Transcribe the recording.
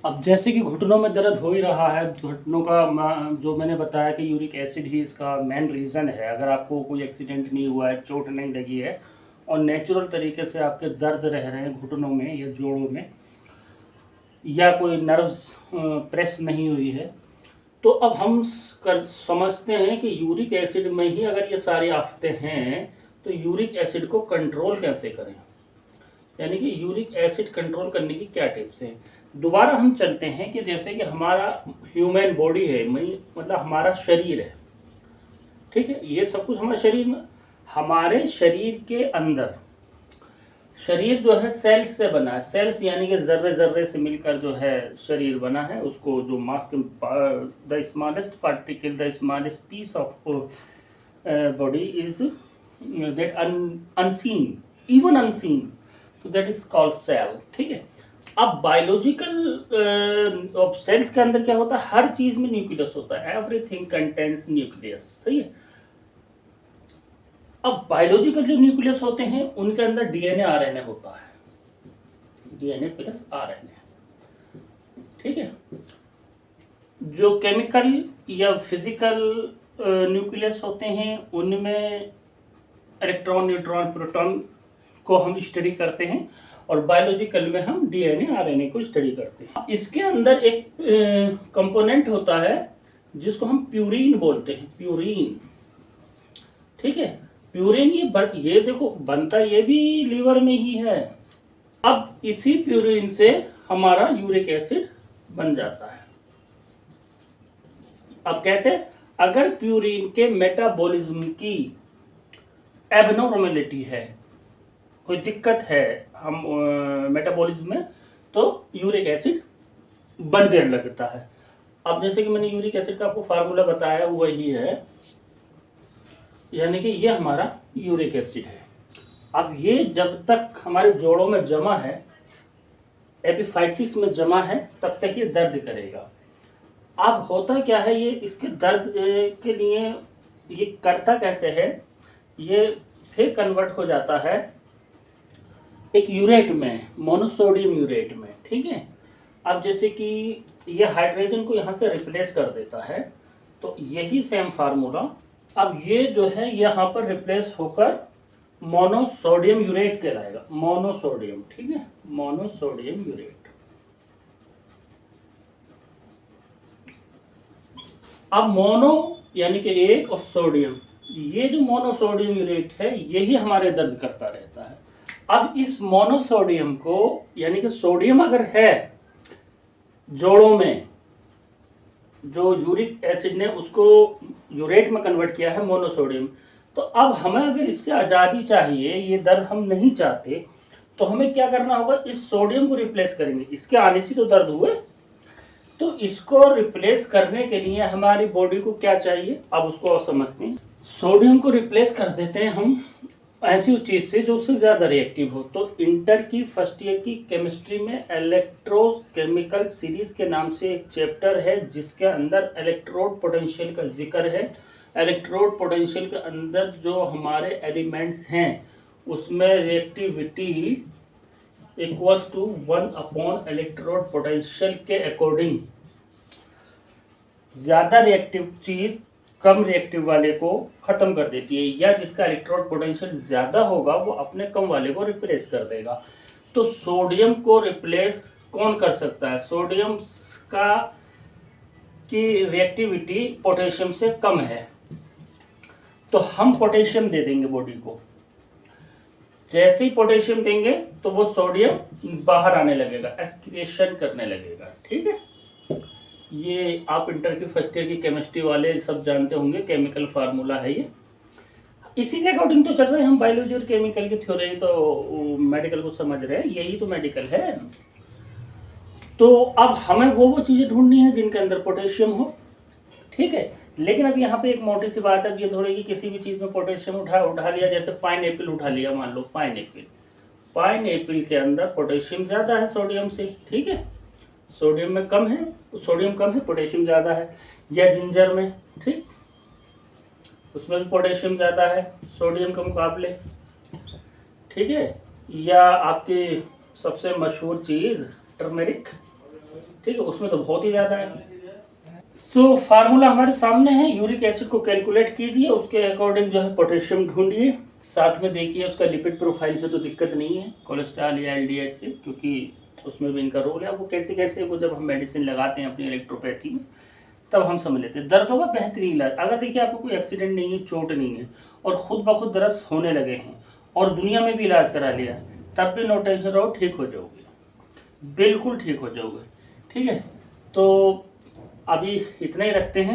अब जैसे कि घुटनों में दर्द हो ही रहा है, घुटनों का जो मैंने बताया कि यूरिक एसिड ही इसका मेन रीज़न है। अगर आपको कोई एक्सीडेंट नहीं हुआ है, चोट नहीं लगी है और नेचुरल तरीके से आपके दर्द रह रहे हैं घुटनों में या जोड़ों में, या कोई नर्व्स प्रेस नहीं हुई है, तो अब हम समझते हैं कि यूरिक एसिड में ही अगर ये सारी आफतें हैं तो यूरिक एसिड को कंट्रोल कैसे करें, यानी कि यूरिक एसिड कंट्रोल करने की क्या टिप्स हैं। दोबारा हम चलते हैं कि जैसे कि हमारा ह्यूमन बॉडी है, मतलब हमारा शरीर है, ठीक है, ये सब कुछ हमारे शरीर में, हमारे शरीर के अंदर, शरीर जो है सेल्स से बना है, सेल्स यानी कि जर्रे जर्रे से मिलकर जो है शरीर बना है। उसको जो mass the smallest particle, the smallest piece of body is that unseen, even unseen, तो दैट इज कॉल्ड सेल, ठीक है। अब बायोलॉजिकल ऑफ सेल्स के अंदर क्या होता है, हर चीज में न्यूक्लियस होता है, एवरीथिंग कंटेन्स न्यूक्लियस, सही है। अब बायोलॉजिकल जो न्यूक्लियस होते हैं उनके अंदर डीएनए आरएनए होता है, डीएनए प्लस आरएनए, ठीक है। जो केमिकल या फिजिकल न्यूक्लियस होते हैं उनमें इलेक्ट्रॉन, न्यूट्रॉन, प्रोटॉन को हम स्टडी करते हैं, और बायोलॉजिकल में हम डीएनए आरएनए को स्टडी करते हैं। इसके अंदर एक कंपोनेंट होता है जिसको हम प्यूरिन बोलते हैं, प्यूरिन, ठीक है। प्यूरिन ये देखो बनता ये भी लीवर में ही है। अब इसी प्यूरिन से हमारा यूरिक एसिड बन जाता है। अब कैसे, अगर प्यूरिन के मेटाबॉलिज्म की एबनॉर्मेलिटी है, कोई दिक्कत है हम मेटाबॉलिज्म में, तो यूरिक एसिड बनने लगता है। अब जैसे कि मैंने यूरिक एसिड का आपको फार्मूला बताया वही है, यानी कि ये हमारा यूरिक एसिड है। अब ये जब तक हमारे जोड़ों में जमा है, एपिफाइसिस में जमा है, तब तक ये दर्द करेगा। अब होता क्या है, ये इसके दर्द के लिए ये करता कैसे है, ये फिर कन्वर्ट हो जाता है एक यूरेट में, मोनोसोडियम यूरेट में, ठीक है। अब जैसे कि ये हाइड्रोजन को यहाँ से रिप्लेस कर देता है, तो यही सेम फार्मूला अब ये जो है यहाँ पर रिप्लेस होकर मोनोसोडियम यूरेट कहलाएगा, मोनोसोडियम, ठीक है, मोनोसोडियम यूरेट। अब मोनो यानी कि एक, और सोडियम, ये जो मोनोसोडियम यूरेट है यही हमारे दर्द करता रहता है। अब इस मोनोसोडियम को, यानी कि सोडियम अगर है जोड़ों में, जो यूरिक एसिड ने उसको यूरेट में कन्वर्ट किया है मोनोसोडियम, तो अब हमें अगर इससे आज़ादी चाहिए, ये दर्द हम नहीं चाहते, तो हमें क्या करना होगा, इस सोडियम को रिप्लेस करेंगे। इसके आने से तो दर्द हुए, तो इसको रिप्लेस करने के लिए हमारी बॉडी को क्या चाहिए, अब उसको समझते हैं। सोडियम को रिप्लेस कर देते हैं हम ऐसी चीज से जो उससे ज्यादा रिएक्टिव हो। तो इंटर की फर्स्ट ईयर की केमिस्ट्री में इलेक्ट्रोकेमिकल सीरीज के नाम से एक चैप्टर है जिसके अंदर इलेक्ट्रोड पोटेंशियल का जिक्र है। इलेक्ट्रोड पोटेंशियल के अंदर जो हमारे एलिमेंट्स हैं उसमें reactivity equals to 1 upon electrode potential के अकॉर्डिंग ज्यादा रिएक्टिव चीज कम रिएक्टिव वाले को खत्म कर देती है, या जिसका इलेक्ट्रोड पोटेंशियल ज्यादा होगा वो अपने कम वाले को रिप्लेस कर देगा। तो सोडियम को रिप्लेस कौन कर सकता है, सोडियम का की रिएक्टिविटी पोटेशियम से कम है, तो हम पोटेशियम दे देंगे बॉडी को। जैसे ही पोटेशियम देंगे तो वो सोडियम बाहर आने लगेगा, एक्सक्रीशन करने लगेगा, ठीक है। ये आप इंटर की फर्स्ट ईयर की केमिस्ट्री वाले सब जानते होंगे, केमिकल फार्मूला है ये। इसी के अकॉर्डिंग तो चल रहे हैं हम, बायोलॉजी और केमिकल की थ्योरी तो मेडिकल को समझ रहे हैं, यही तो मेडिकल है। तो अब हमें वो चीजें ढूंढनी है जिनके अंदर पोटेशियम हो, ठीक है। लेकिन अब यहाँ पे एक मोटी सी बात है, ये थोड़ी कि किसी भी चीज में पोटेशियम उठा लिया, जैसे पाइन एप्पल उठा लिया, मान लो पाइन एप्पल के अंदर पोटेशियम ज्यादा है सोडियम से, ठीक है, सोडियम में कम है, सोडियम कम है, पोटेशियम ज्यादा है। या जिंजर में, ठीक, उसमें भी पोटेशियम ज्यादा है सोडियम के मुकाबले, ठीक है। या आपकी सबसे मशहूर चीज टर्मेरिक, ठीक है, उसमें तो बहुत ही ज़्यादा है। तो फार्मूला हमारे सामने है, यूरिक एसिड को कैलकुलेट कीजिए, उसके अकॉर्डिंग जो है पोटेशियम ढूंढिए, साथ में देखिए उसका लिपिड प्रोफाइल से तो दिक्कत नहीं है, कोलेस्ट्रॉल या एलडीएच से, क्योंकि उसमें भी इनका रोल है। वो कैसे कैसे वो जब हम मेडिसिन लगाते हैं अपनी इलेक्ट्रोपैथी में तब हम समझ लेते हैं। दर्दों का बेहतरीन इलाज, अगर देखिए आपको कोई एक्सीडेंट नहीं है, चोट नहीं है और खुद ब खुद दर्द होने लगे हैं और दुनिया में भी इलाज करा लिया, तब भी नो टेंशन रहो, ठीक हो जाओगे, बिल्कुल ठीक हो जाओगे। ठीक है, तो अभी इतना ही रखते हैं।